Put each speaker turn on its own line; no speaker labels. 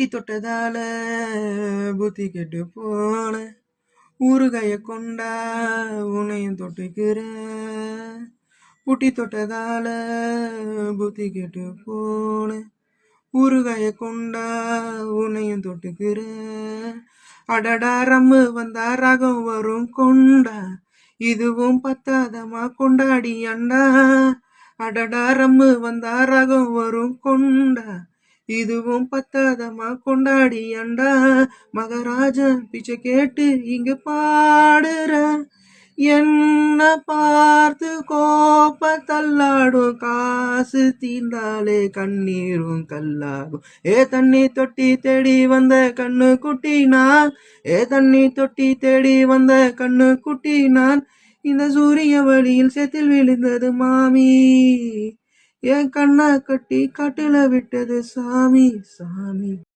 புட்டி தொட்டதால புத்தி கெட்டு போன ஊறுகாய கொண்டா உன்னையும் தொட்டுக்கிறேன். புட்டி தொட்டதால புத்தி கெட்டு போன ஊறுகாய கொண்டா உன்னையும் தொட்டுக்கிறேன். அடடா ரம்மு வந்தா ராகம் வரும் கொண்டா இதுவும் பத்தாதமா கொண்டாடி அண்டா. அடடா ரம்மு வந்தா ராகம் வரும் கொண்டா இதுவும் பத்தாதமா கொண்டாடி அண்டா. மகராஜன் பிச்சை கேட்டு இங்கு பாடுற என்ன பார்த்து கோப்ப தள்ளாடும் காசு தீர்ந்தாலே கண்ணீரும் கல்லாகும். தண்ணி தொட்டி தேடி வந்த கண்ணு குட்டி நான். தண்ணி தொட்டி தேடி வந்த கண்ணு குட்டி நான். இந்த சூரிய வழியில் சேத்தில் விழுந்தது மாமி. என் கண்ணை கட்டி காட்டுல விட்டது சாமி சாமி.